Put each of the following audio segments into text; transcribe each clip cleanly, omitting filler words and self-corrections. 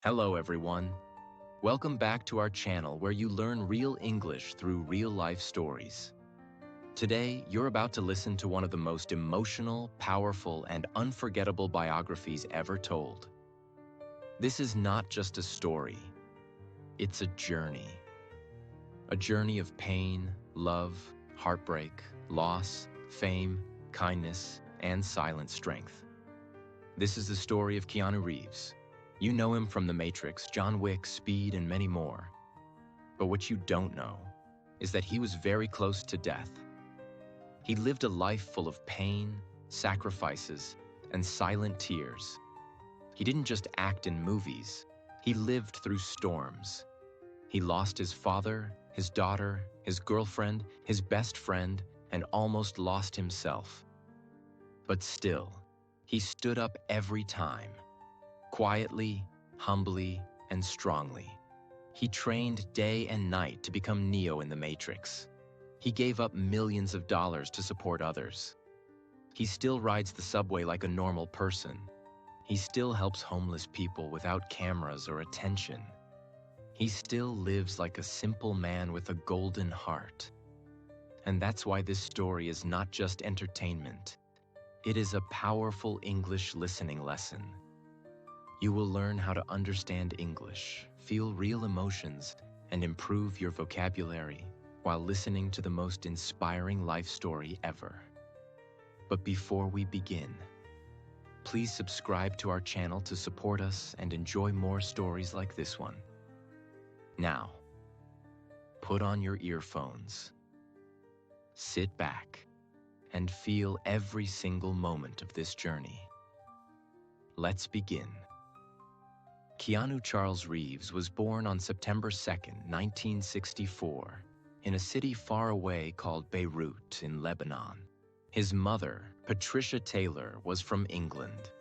Hello everyone. Welcome back to our channel where you learn real English through real-life stories. Today, you're about to listen to one of the most emotional, powerful, and unforgettable biographies ever told. This is not just a story. It's a journey. A journey of pain, love, heartbreak, loss, fame, kindness, and silent strength. This is the story of Keanu Reeves. You know him from The Matrix, John Wick, Speed, and many more. But what you don't know is that he was very close to death. He lived a life full of pain, sacrifices, and silent tears. He didn't just act in movies, he lived through storms. He lost his father, his daughter, his girlfriend, his best friend, and almost lost himself. But still, he stood up every time. Quietly, humbly, and strongly. He trained day and night to become Neo in The Matrix. He gave up millions of dollars to support others. He still rides the subway like a normal person. He still helps homeless people without cameras or attention. He still lives like a simple man with a golden heart. And that's why this story is not just entertainment. It is a powerful English listening lesson. You will learn how to understand English, feel real emotions, and improve your vocabulary while listening to the most inspiring life story ever. But before we begin, please subscribe to our channel to support us and enjoy more stories like this one. Now, put on your earphones, sit back, and feel every single moment of this journey. Let's begin. Keanu Charles Reeves was born on September 2nd, 1964, in a city far away called Beirut in Lebanon. His mother, Patricia Taylor, was from England.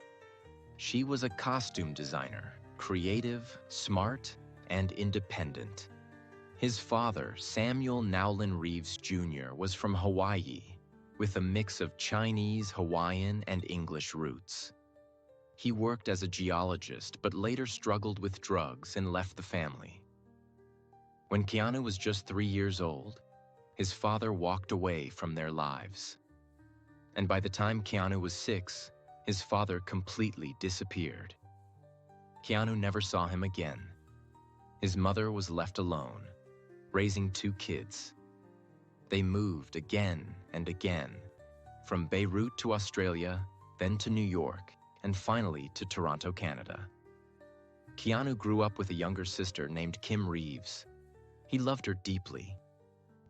She was a costume designer, creative, smart, and independent. His father, Samuel Nowlin Reeves Jr., was from Hawaii, with a mix of Chinese, Hawaiian, and English roots. He worked as a geologist, but later struggled with drugs and left the family. When Keanu was just 3 years old, his father walked away from their lives. And by the time Keanu was 6, his father completely disappeared. Keanu never saw him again. His mother was left alone, raising 2 kids. They moved again and again, from Beirut to Australia, then to New York, and finally to Toronto, Canada. Keanu grew up with a younger sister named Kim Reeves. He loved her deeply.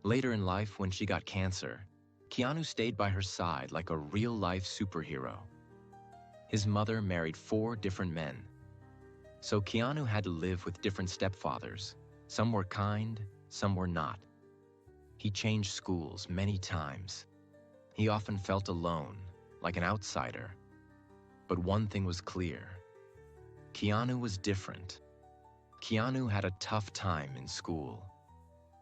Later in life, when she got cancer, Keanu stayed by her side like a real-life superhero. His mother married 4 different men. So Keanu had to live with different stepfathers. Some were kind, some were not. He changed schools many times. He often felt alone, like an outsider. But one thing was clear. Keanu was different. Keanu had a tough time in school.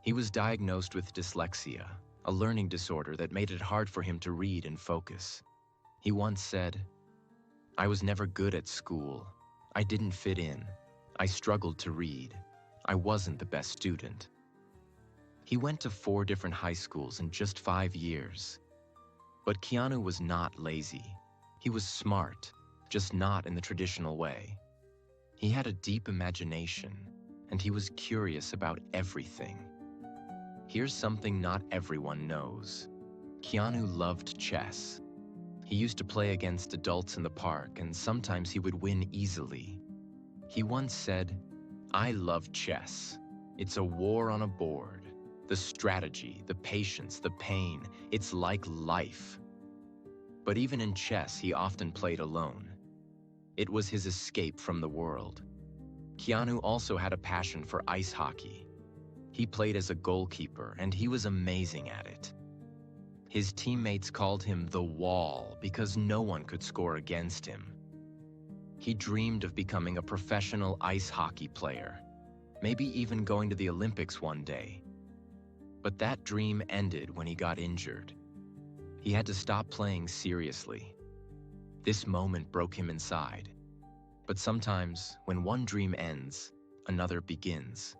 He was diagnosed with dyslexia, a learning disorder that made it hard for him to read and focus. He once said, "I was never good at school. I didn't fit in. I struggled to read. I wasn't the best student." He went to 4 different high schools in just 5 years. But Keanu was not lazy. He was smart, just not in the traditional way. He had a deep imagination, and he was curious about everything. Here's something not everyone knows. Keanu loved chess. He used to play against adults in the park, and sometimes he would win easily. He once said, "I love chess. It's a war on a board. The strategy, the patience, the pain, it's like life." But even in chess, he often played alone. It was his escape from the world. Keanu also had a passion for ice hockey. He played as a goalkeeper, and he was amazing at it. His teammates called him the Wall because no one could score against him. He dreamed of becoming a professional ice hockey player, maybe even going to the Olympics one day. But that dream ended when he got injured. He had to stop playing seriously. This moment broke him inside. But sometimes, when one dream ends, another begins.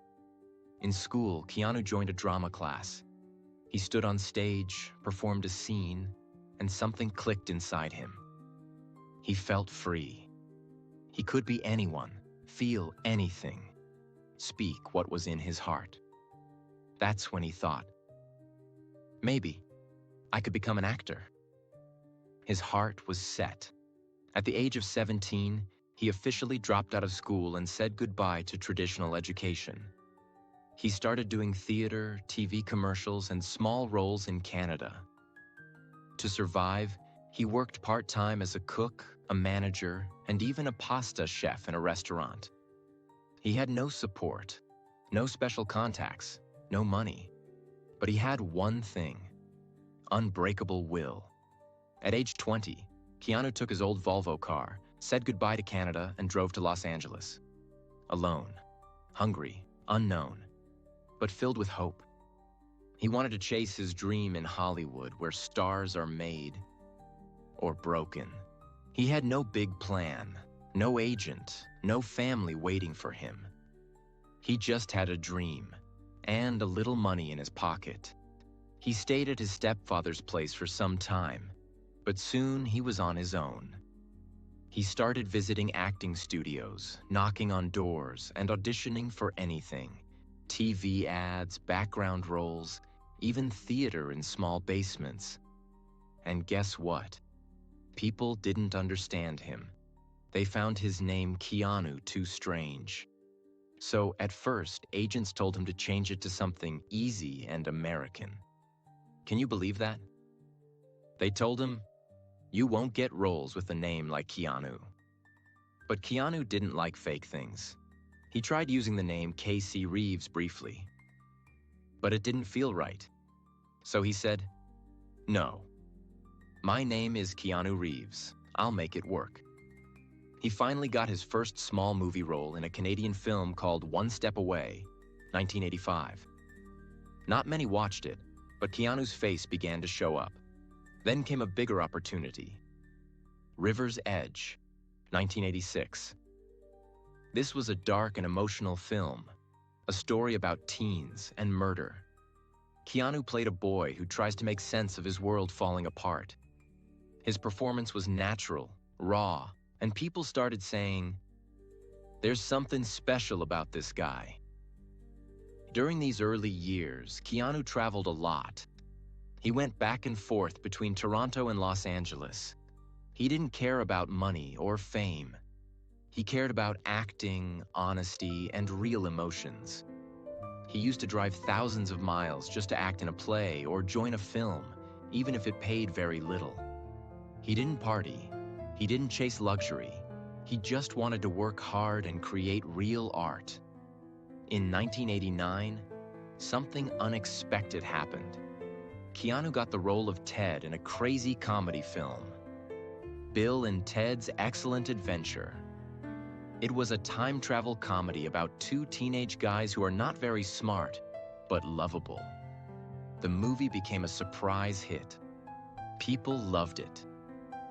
In school, Keanu joined a drama class. He stood on stage, performed a scene, and something clicked inside him. He felt free. He could be anyone, feel anything, speak what was in his heart. That's when he thought, maybe I could become an actor. His heart was set. At the age of 17, he officially dropped out of school and said goodbye to traditional education. He started doing theater, TV commercials, and small roles in Canada. To survive, he worked part-time as a cook, a manager, and even a pasta chef in a restaurant. He had no support, no special contacts, no money. But he had one thing: unbreakable will. At age 20, Keanu took his old Volvo car, said goodbye to Canada, and drove to Los Angeles. Alone, hungry, unknown, but filled with hope. He wanted to chase his dream in Hollywood, where stars are made or broken. He had no big plan, no agent, no family waiting for him. He just had a dream and a little money in his pocket. He stayed at his stepfather's place for some time, but soon he was on his own. He started visiting acting studios, knocking on doors, and auditioning for anything: TV ads, background roles, even theater in small basements. And guess what? People didn't understand him. They found his name Keanu too strange. So at first, agents told him to change it to something easy and American. Can you believe that? They told him, "You won't get roles with a name like Keanu." But Keanu didn't like fake things. He tried using the name Keanu Reeves briefly, but it didn't feel right. So he said, "No, my name is Keanu Reeves. I'll make it work." He finally got his first small movie role in a Canadian film called One Step Away, 1985. Not many watched it, but Keanu's face began to show up. Then came a bigger opportunity: River's Edge, 1986. This was a dark and emotional film, a story about teens and murder. Keanu played a boy who tries to make sense of his world falling apart. His performance was natural, raw, and people started saying, "There's something special about this guy." During these early years, Keanu traveled a lot. He went back and forth between Toronto and Los Angeles. He didn't care about money or fame. He cared about acting, honesty, and real emotions. He used to drive thousands of miles just to act in a play or join a film, even if it paid very little. He didn't party. He didn't chase luxury. He just wanted to work hard and create real art. In 1989, something unexpected happened. Keanu got the role of Ted in a crazy comedy film, Bill and Ted's Excellent Adventure. It was a time travel comedy about two teenage guys who are not very smart, but lovable. The movie became a surprise hit. People loved it.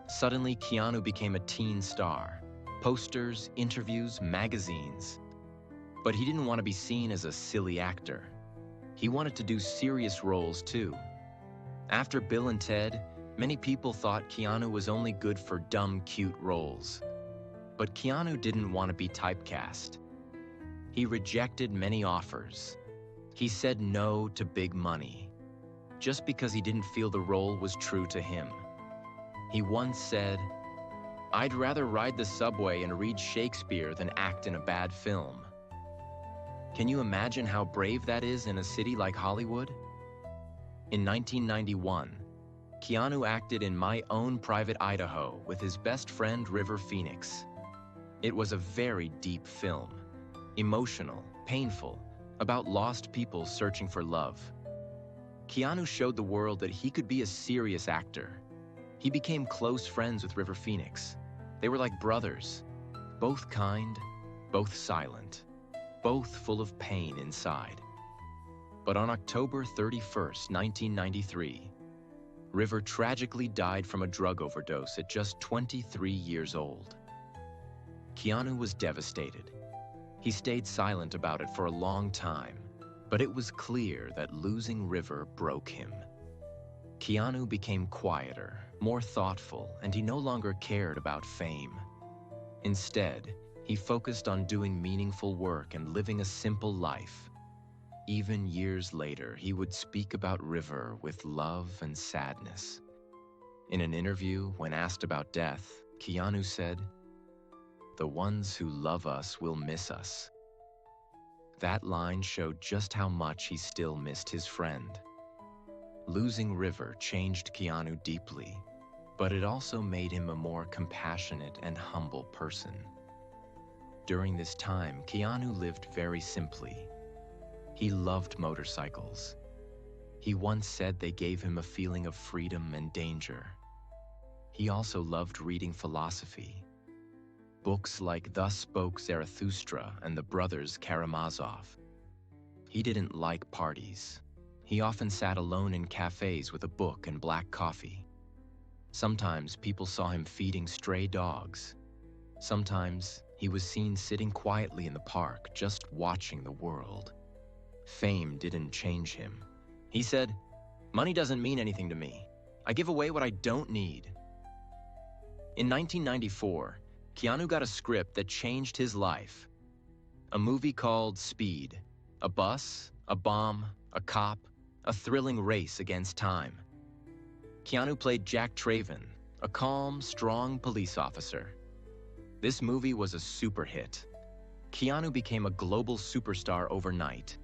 Suddenly, Keanu became a teen star. Posters, interviews, magazines. But he didn't want to be seen as a silly actor. He wanted to do serious roles too. After Bill and Ted, many people thought Keanu was only good for dumb, cute roles. But Keanu didn't want to be typecast. He rejected many offers. He said no to big money, just because he didn't feel the role was true to him. He once said, "I'd rather ride the subway and read Shakespeare than act in a bad film." Can you imagine how brave that is in a city like Hollywood? In 1991, Keanu acted in My Own Private Idaho with his best friend River Phoenix. It was a very deep film, emotional, painful, about lost people searching for love. Keanu showed the world that he could be a serious actor. He became close friends with River Phoenix. They were like brothers, both kind, both silent, both full of pain inside. But on October 31st, 1993, River tragically died from a drug overdose at just 23 years old. Keanu was devastated. He stayed silent about it for a long time, but it was clear that losing River broke him. Keanu became quieter, more thoughtful, and he no longer cared about fame. Instead, he focused on doing meaningful work and living a simple life. Even years later, he would speak about River with love and sadness. In an interview, when asked about death, Keanu said, "The ones who love us will miss us." That line showed just how much he still missed his friend. Losing River changed Keanu deeply, but it also made him a more compassionate and humble person. During this time, Keanu lived very simply. He loved motorcycles. He once said they gave him a feeling of freedom and danger. He also loved reading philosophy. Books like Thus Spoke Zarathustra and The Brothers Karamazov. He didn't like parties. He often sat alone in cafes with a book and black coffee. Sometimes people saw him feeding stray dogs. Sometimes he was seen sitting quietly in the park, just watching the world. Fame didn't change him. He said, "Money doesn't mean anything to me. I give away what I don't need." In 1994, Keanu got a script that changed his life. A movie called Speed. A bus, a bomb, a cop, a thrilling race against time. Keanu played Jack Traven, a calm, strong police officer. This movie was a super hit. Keanu became a global superstar overnight.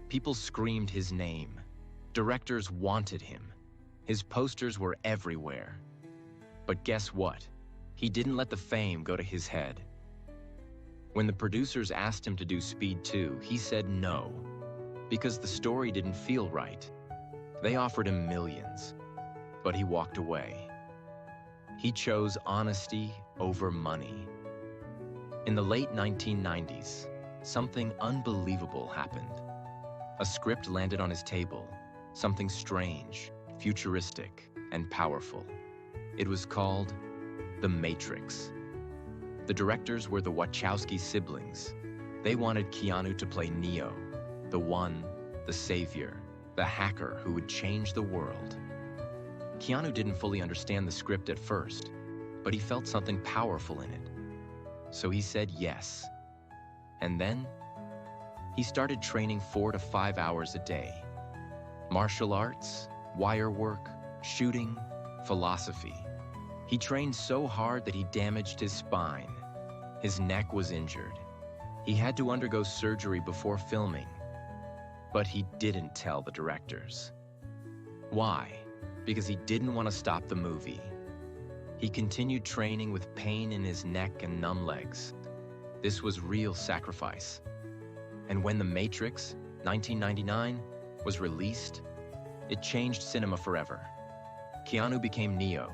People screamed his name. Directors wanted him. His posters were everywhere. But guess what? He didn't let the fame go to his head. When the producers asked him to do Speed 2, he said no, because the story didn't feel right. They offered him millions, but he walked away. He chose honesty over money. In the late 1990s, something unbelievable happened. A script landed on his table, something strange, futuristic, and powerful. It was called The Matrix. The directors were the Wachowski siblings. They wanted Keanu to play Neo, the one, the savior, the hacker who would change the world. Keanu didn't fully understand the script at first, but he felt something powerful in it. So he said yes. And then, he started training 4 to 5 hours a day. Martial arts, wire work, shooting, philosophy. He trained so hard that he damaged his spine. His neck was injured. He had to undergo surgery before filming. But he didn't tell the directors. Why? Because he didn't want to stop the movie. He continued training with pain in his neck and numb legs. This was real sacrifice. And when The Matrix, 1999, was released, it changed cinema forever. Keanu became Neo,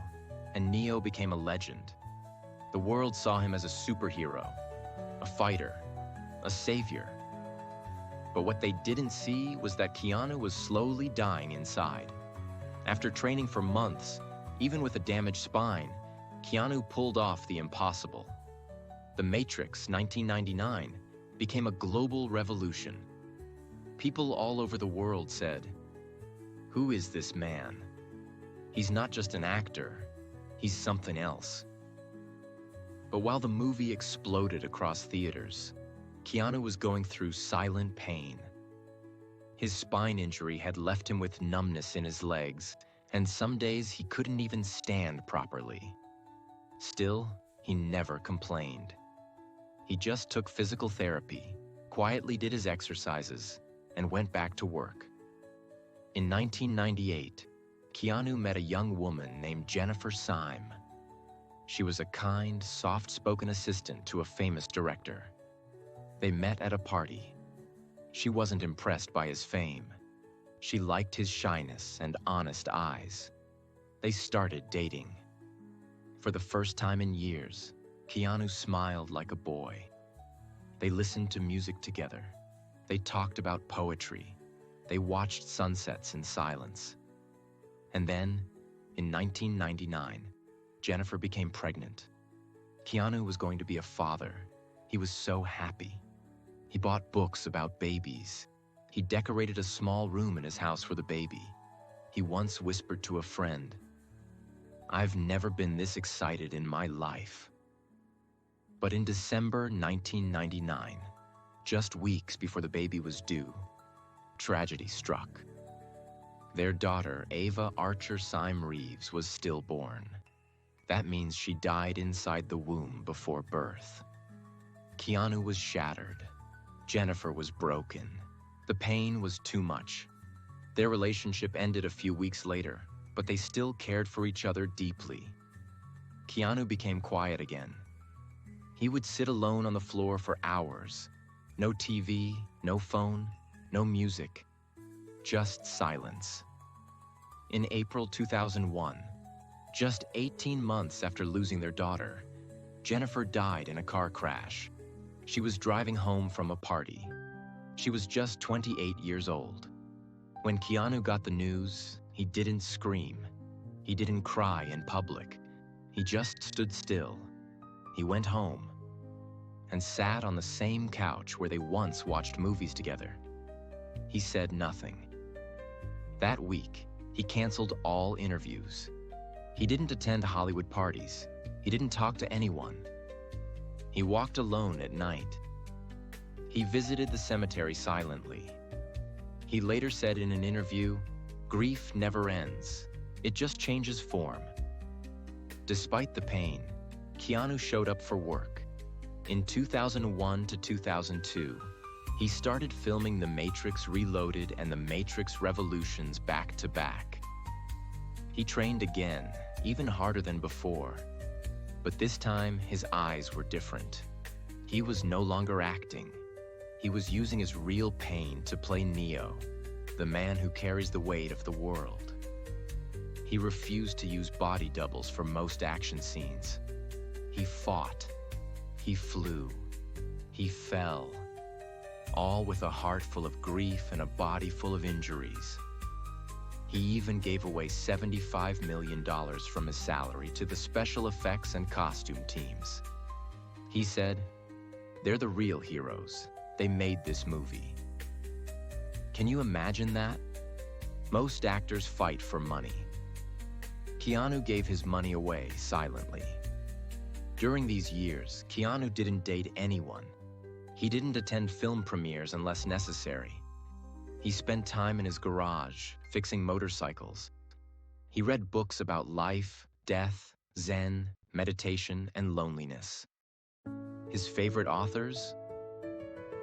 and Neo became a legend. The world saw him as a superhero, a fighter, a savior. But what they didn't see was that Keanu was slowly dying inside. After training for months, even with a damaged spine, Keanu pulled off the impossible. The Matrix, 1999, became a global revolution. People all over the world said, "Who is this man? He's not just an actor, he's something else." But while the movie exploded across theaters, Keanu was going through silent pain. His spine injury had left him with numbness in his legs, and some days he couldn't even stand properly. Still, he never complained. He just took physical therapy, quietly did his exercises, and went back to work. In 1998, Keanu met a young woman named Jennifer Syme. She was a kind, soft-spoken assistant to a famous director. They met at a party. She wasn't impressed by his fame. She liked his shyness and honest eyes. They started dating. For the first time in years, Keanu smiled like a boy. They listened to music together. They talked about poetry. They watched sunsets in silence. And then, in 1999, Jennifer became pregnant. Keanu was going to be a father. He was so happy. He bought books about babies. He decorated a small room in his house for the baby. He once whispered to a friend, "I've never been this excited in my life." But in December 1999, just weeks before the baby was due, tragedy struck. Their daughter, Ava Archer Syme Reeves, was stillborn. That means she died inside the womb before birth. Keanu was shattered. Jennifer was broken. The pain was too much. Their relationship ended a few weeks later, but they still cared for each other deeply. Keanu became quiet again. He would sit alone on the floor for hours. No TV, no phone, no music, just silence. In April 2001, just 18 months after losing their daughter, Jennifer died in a car crash. She was driving home from a party. She was just 28 years old. When Keanu got the news, he didn't scream. He didn't cry in public. He just stood still. He went home and sat on the same couch where they once watched movies together. He said nothing. That week, he canceled all interviews. He didn't attend Hollywood parties. He didn't talk to anyone. He walked alone at night. He visited the cemetery silently. He later said in an interview, "Grief never ends. It just changes form." Despite the pain, Keanu showed up for work. In 2001 to 2002, he started filming The Matrix Reloaded and The Matrix Revolutions back to back. He trained again, even harder than before. But this time, his eyes were different. He was no longer acting. He was using his real pain to play Neo, the man who carries the weight of the world. He refused to use body doubles for most action scenes. He fought. He flew. He fell. All with a heart full of grief and a body full of injuries. He even gave away $75 million from his salary to the special effects and costume teams. He said, "They're the real heroes. They made this movie." Can you imagine that? Most actors fight for money. Keanu gave his money away silently. During these years, Keanu didn't date anyone. He didn't attend film premieres unless necessary. He spent time in his garage, fixing motorcycles. He read books about life, death, Zen, meditation, and loneliness. His favorite authors?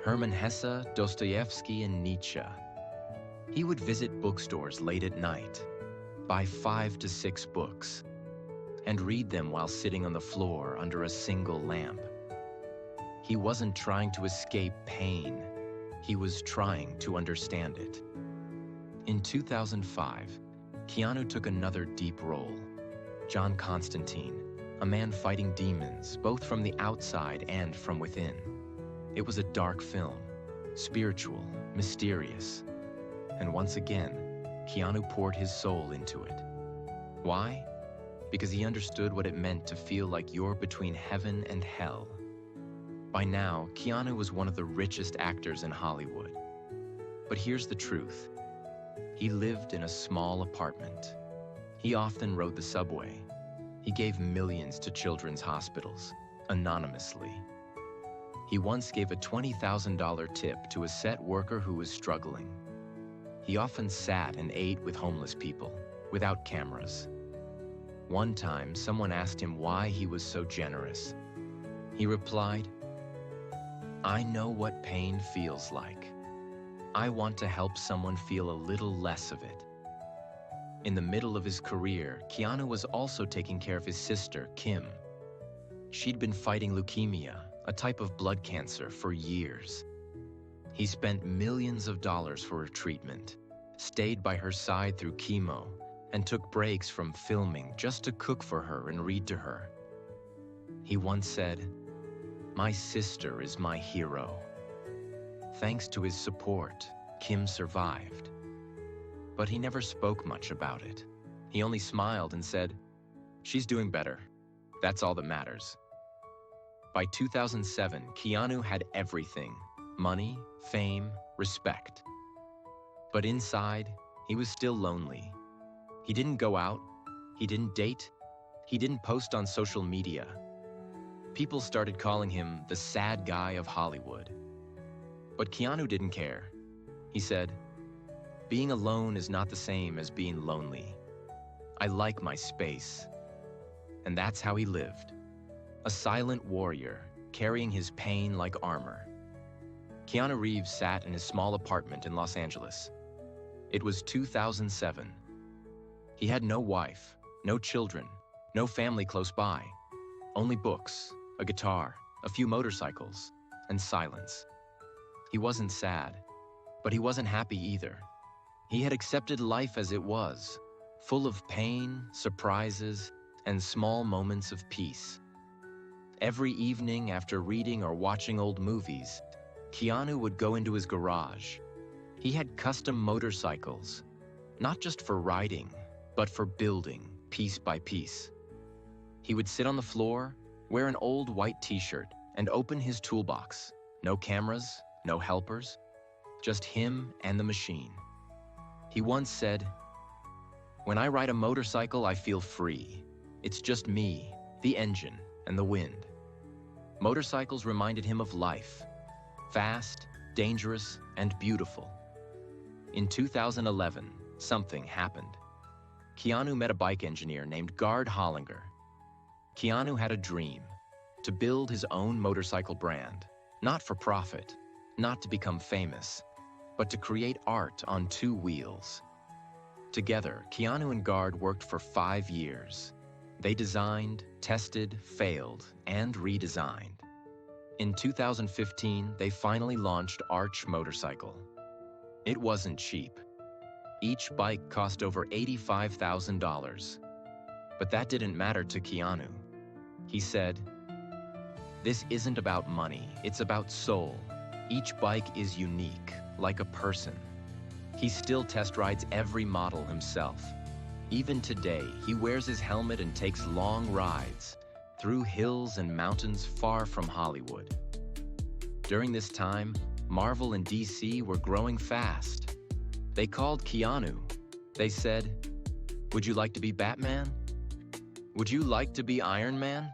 Hermann Hesse, Dostoevsky, and Nietzsche. He would visit bookstores late at night, buy 5 to 6 books, and read them while sitting on the floor under a single lamp. He wasn't trying to escape pain. He was trying to understand it. In 2005, Keanu took another deep role. John Constantine, a man fighting demons, both from the outside and from within. It was a dark film, spiritual, mysterious. And once again, Keanu poured his soul into it. Why? Because he understood what it meant to feel like you're between heaven and hell. By now, Keanu was one of the richest actors in Hollywood. But here's the truth. He lived in a small apartment. He often rode the subway. He gave millions to children's hospitals, anonymously. He once gave a $20,000 tip to a set worker who was struggling. He often sat and ate with homeless people, without cameras. One time, someone asked him why he was so generous. He replied, "I know what pain feels like. I want to help someone feel a little less of it." In the middle of his career, Keanu was also taking care of his sister, Kim. She'd been fighting leukemia, a type of blood cancer, for years. He spent millions of dollars for her treatment, stayed by her side through chemo, and took breaks from filming just to cook for her and read to her. He once said, "My sister is my hero." Thanks to his support, Kim survived. But he never spoke much about it. He only smiled and said, "She's doing better. That's all that matters." By 2007, Keanu had everything: money, fame, respect. But inside, he was still lonely. He didn't go out, he didn't date, he didn't post on social media. People started calling him the sad guy of Hollywood. But Keanu didn't care. He said, "Being alone is not the same as being lonely. I like my space." And that's how he lived. A silent warrior, carrying his pain like armor. Keanu Reeves sat in his small apartment in Los Angeles. It was 2007. He had no wife, no children, no family close by. Only books, a guitar, a few motorcycles, and silence. He wasn't sad, but he wasn't happy either. He had accepted life as it was, full of pain, surprises, and small moments of peace. Every evening after reading or watching old movies, Keanu would go into his garage. He had custom motorcycles, not just for riding, but for building, piece by piece. He would sit on the floor, wear an old white t-shirt, and open his toolbox. No cameras, no helpers, just him and the machine. He once said, "When I ride a motorcycle, I feel free. It's just me, the engine, and the wind." Motorcycles reminded him of life, fast, dangerous, and beautiful. In 2011, something happened. Keanu met a bike engineer named Gard Hollinger. Keanu had a dream, to build his own motorcycle brand, not for profit, not to become famous, but to create art on two wheels. Together, Keanu and Gard worked for 5 years. They designed, tested, failed, and redesigned. In 2015, they finally launched Arch Motorcycle. It wasn't cheap. Each bike cost over $85,000. But that didn't matter to Keanu. He said, "This isn't about money, it's about soul. Each bike is unique, like a person." He still test rides every model himself. Even today, he wears his helmet and takes long rides through hills and mountains far from Hollywood. During this time, Marvel and DC were growing fast. They called Keanu. They said, "Would you like to be Batman? Would you like to be Iron Man?"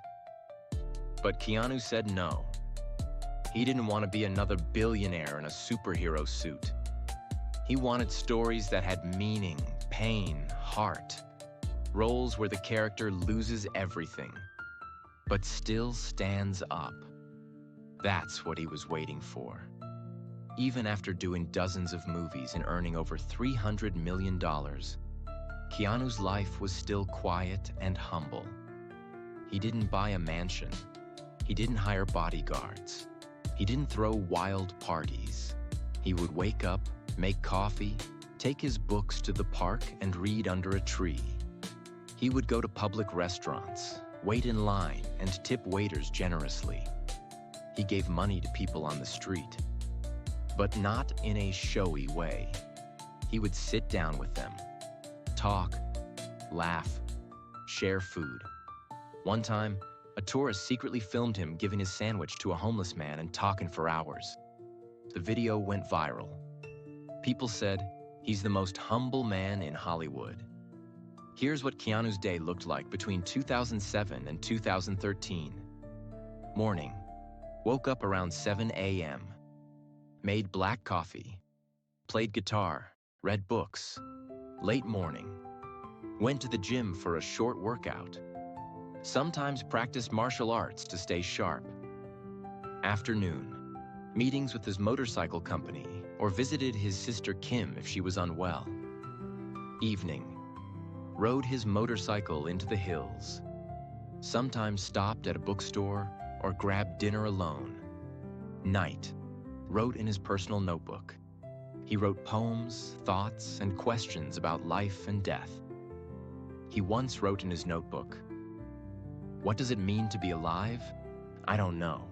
But Keanu said no. He didn't want to be another billionaire in a superhero suit. He wanted stories that had meaning, pain, heart. Roles where the character loses everything, but still stands up. That's what he was waiting for. Even after doing dozens of movies and earning over $300 million, Keanu's life was still quiet and humble. He didn't buy a mansion. He didn't hire bodyguards. He didn't throw wild parties. He would wake up, make coffee, take his books to the park, and read under a tree. He would go to public restaurants, wait in line, and tip waiters generously. He gave money to people on the street, but not in a showy way. He would sit down with them, talk, laugh, share food. One time, a tourist secretly filmed him giving his sandwich to a homeless man and talking for hours. The video went viral. People said, "He's the most humble man in Hollywood." Here's what Keanu's day looked like between 2007 and 2013. Morning. Woke up around 7 a.m. Made black coffee. Played guitar. Read books. Late morning. Went to the gym for a short workout. Sometimes practiced martial arts to stay sharp. Afternoon. Meetings with his motorcycle company, or visited his sister Kim if she was unwell. Evening. Rode his motorcycle into the hills. Sometimes stopped at a bookstore or grabbed dinner alone. Night. Wrote in his personal notebook. He wrote poems, thoughts, and questions about life and death. He once wrote in his notebook, "What does it mean to be alive? I don't know,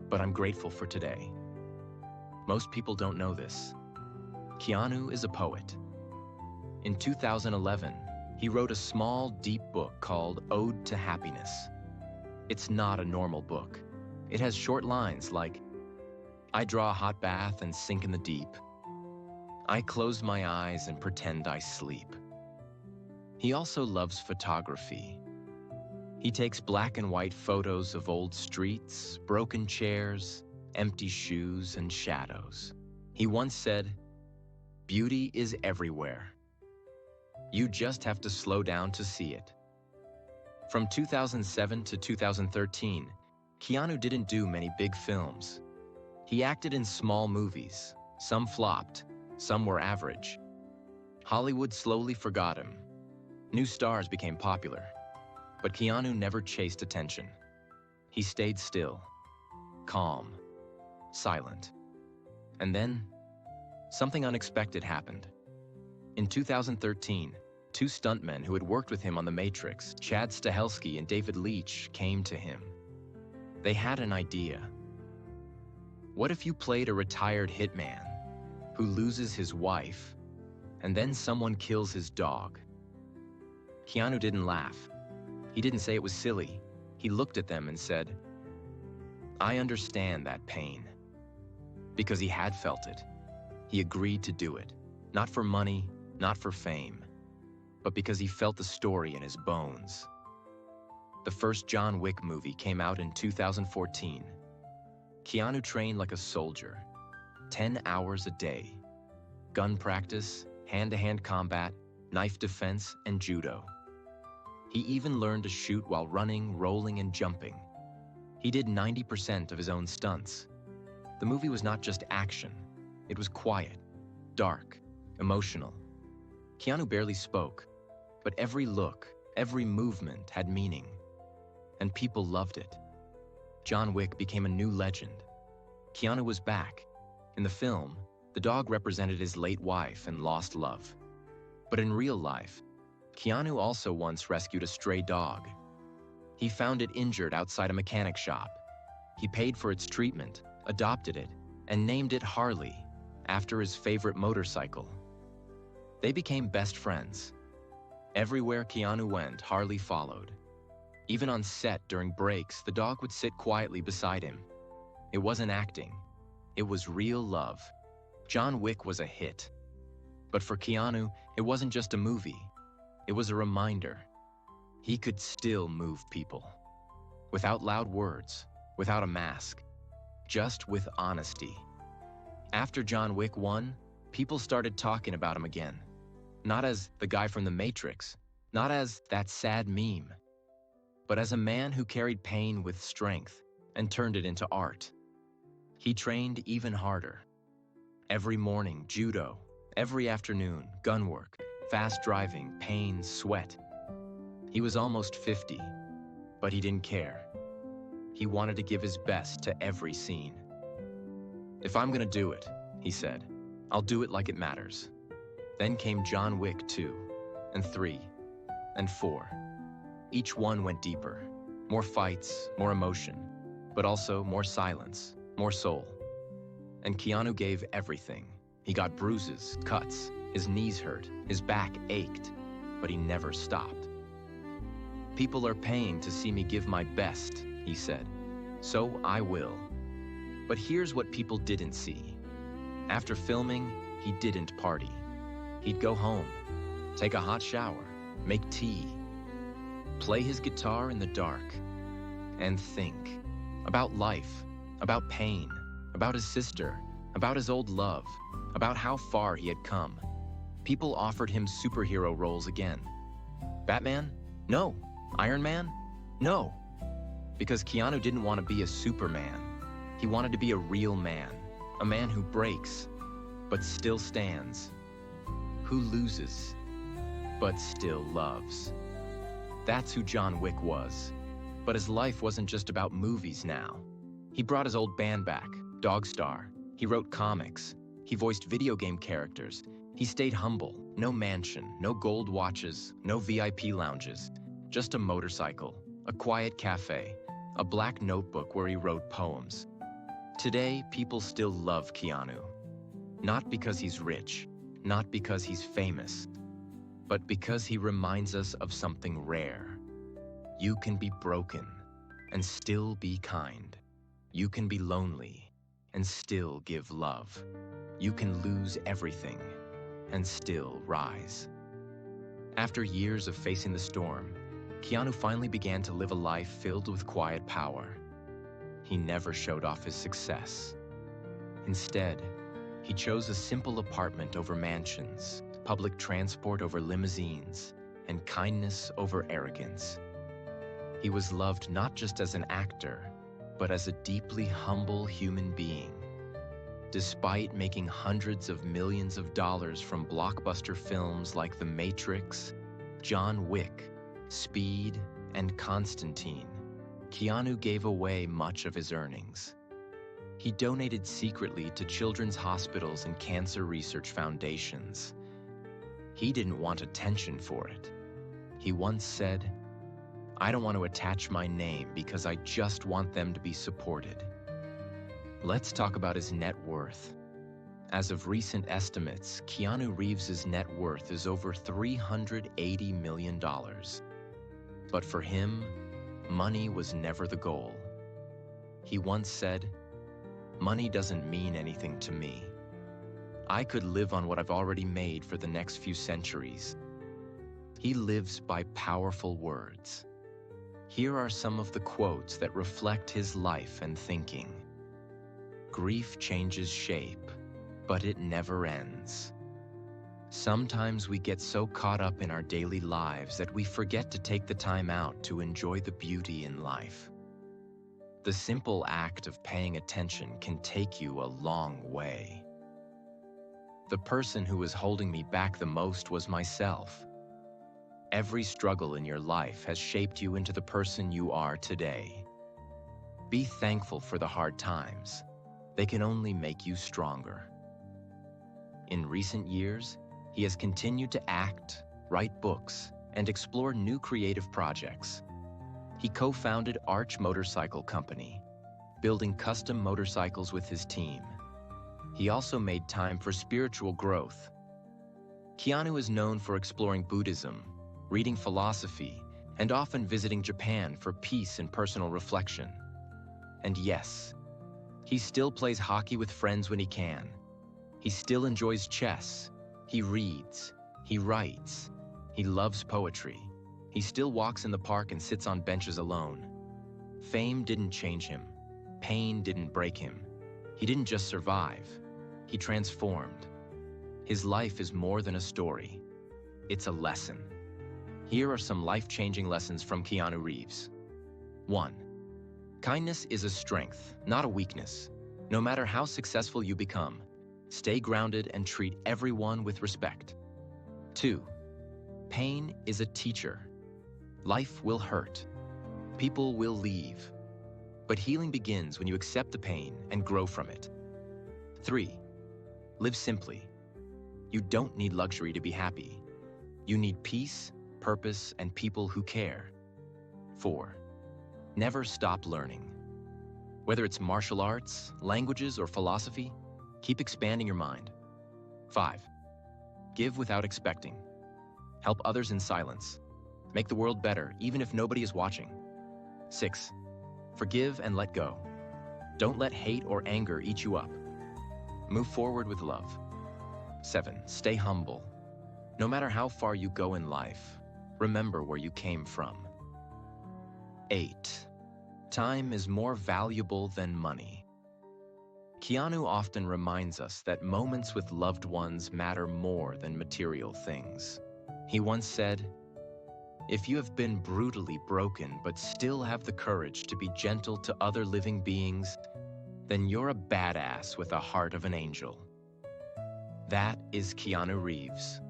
but I'm grateful for today." Most people don't know this. Keanu is a poet. In 2011, he wrote a small, deep book called Ode to Happiness. It's not a normal book. It has short lines like, "I draw a hot bath and sink in the deep. I close my eyes and pretend I sleep." He also loves photography. He takes black and white photos of old streets, broken chairs, empty shoes, and shadows. He once said, "Beauty is everywhere. You just have to slow down to see it." From 2007 to 2013, Keanu didn't do many big films. He acted in small movies. Some flopped, some were average. Hollywood slowly forgot him. New stars became popular. But Keanu never chased attention. He stayed still, calm, silent. And then, something unexpected happened. In 2013, two stuntmen who had worked with him on The Matrix, Chad Stahelski and David Leitch, came to him. They had an idea. What if you played a retired hitman who loses his wife and then someone kills his dog? Keanu didn't laugh. He didn't say it was silly. He looked at them and said, "I understand that pain." Because he had felt it. He agreed to do it. Not for money, not for fame, but because he felt the story in his bones. The first John Wick movie came out in 2014. Keanu trained like a soldier, 10 hours a day. Gun practice, hand-to-hand combat, knife defense, and judo. He even learned to shoot while running, rolling, and jumping. He did 90% of his own stunts. The movie was not just action. It was quiet, dark, emotional. Keanu barely spoke, but every look, every movement had meaning. And people loved it. John Wick became a new legend. Keanu was back. In the film, the dog represented his late wife and lost love. But in real life, Keanu also once rescued a stray dog. He found it injured outside a mechanic shop. He paid for its treatment, adopted it, and named it Harley, after his favorite motorcycle. They became best friends. Everywhere Keanu went, Harley followed. Even on set during breaks, the dog would sit quietly beside him. It wasn't acting. It was real love. John Wick was a hit. But for Keanu, it wasn't just a movie. It was a reminder. He could still move people. Without loud words, without a mask, just with honesty. After John Wick 1, people started talking about him again. Not as the guy from The Matrix, not as that sad meme, but as a man who carried pain with strength and turned it into art. He trained even harder. Every morning, judo. Every afternoon, gun work, fast driving, pain, sweat. He was almost 50, but he didn't care. He wanted to give his best to every scene. "If I'm gonna do it," he said, "I'll do it like it matters." Then came John Wick 2, and 3, and 4. Each one went deeper. More fights, more emotion, but also more silence, more soul. And Keanu gave everything. He got bruises, cuts, his knees hurt, his back ached, but he never stopped. "People are paying to see me give my best," he said, "so I will." But here's what people didn't see. After filming, he didn't party. He'd go home, take a hot shower, make tea, play his guitar in the dark, and think about life, about pain, about his sister, about his old love, about how far he had come. People offered him superhero roles again. Batman? No. Iron Man? No. Because Keanu didn't want to be a Superman. He wanted to be a real man, a man who breaks, but still stands, who loses, but still loves. That's who John Wick was. But his life wasn't just about movies now. He brought his old band back, Dogstar. He wrote comics. He voiced video game characters. He stayed humble. No mansion, no gold watches, no VIP lounges. Just a motorcycle, a quiet cafe, a black notebook where he wrote poems. Today, people still love Keanu. Not because he's rich, not because he's famous, but because he reminds us of something rare. You can be broken and still be kind. You can be lonely and still give love. You can lose everything and still rise. After years of facing the storm, Keanu finally began to live a life filled with quiet power. He never showed off his success. Instead, he chose a simple apartment over mansions, public transport over limousines, and kindness over arrogance. He was loved not just as an actor, but as a deeply humble human being. Despite making hundreds of millions of dollars from blockbuster films like The Matrix, John Wick, Speed, and Constantine, Keanu gave away much of his earnings. He donated secretly to children's hospitals and cancer research foundations. He didn't want attention for it. He once said, "I don't want to attach my name because I just want them to be supported." Let's talk about his net worth. As of recent estimates, Keanu Reeves' net worth is over $380 million. But for him, money was never the goal. He once said, "Money doesn't mean anything to me. I could live on what I've already made for the next few centuries." He lives by powerful words. Here are some of the quotes that reflect his life and thinking. "Grief changes shape, but it never ends." Sometimes we get so caught up in our daily lives that we forget to take the time out to enjoy the beauty in life. The simple act of paying attention can take you a long way. "The person who was holding me back the most was myself." Every struggle in your life has shaped you into the person you are today. Be thankful for the hard times. They can only make you stronger. In recent years, he has continued to act, write books, and explore new creative projects. He co-founded Arch Motorcycle Company, building custom motorcycles with his team. He also made time for spiritual growth. Keanu is known for exploring Buddhism, reading philosophy, and often visiting Japan for peace and personal reflection. And yes, he still plays hockey with friends when he can. He still enjoys chess. He reads. He writes. He loves poetry. He still walks in the park and sits on benches alone. Fame didn't change him. Pain didn't break him. He didn't just survive. He transformed. His life is more than a story. It's a lesson. Here are some life-changing lessons from Keanu Reeves. 1. Kindness is a strength, not a weakness. No matter how successful you become, stay grounded and treat everyone with respect. 2. Pain is a teacher. Life will hurt. People will leave. But healing begins when you accept the pain and grow from it. 3. Live simply. You don't need luxury to be happy. You need peace, purpose, and people who care. 4. Never stop learning. Whether it's martial arts, languages, or philosophy, keep expanding your mind. 5. Give without expecting. Help others in silence. Make the world better, even if nobody is watching. 6. Forgive and let go. Don't let hate or anger eat you up. Move forward with love. 7. Stay humble. No matter how far you go in life, remember where you came from. 8. Time is more valuable than money. Keanu often reminds us that moments with loved ones matter more than material things. He once said, "If you have been brutally broken but still have the courage to be gentle to other living beings, then you're a badass with a heart of an angel." That is Keanu Reeves,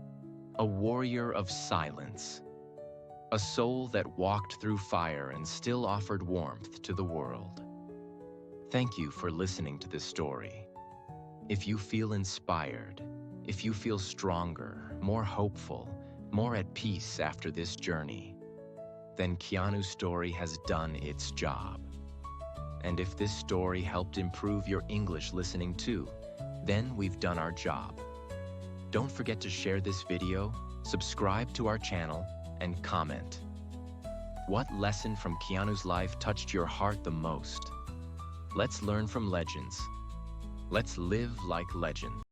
a warrior of silence, a soul that walked through fire and still offered warmth to the world. Thank you for listening to this story. If you feel inspired, if you feel stronger, more hopeful, more at peace after this journey, then Keanu's story has done its job. And if this story helped improve your English listening too, then we've done our job. Don't forget to share this video, subscribe to our channel, and comment. What lesson from Keanu's life touched your heart the most? Let's learn from legends. Let's live like legends.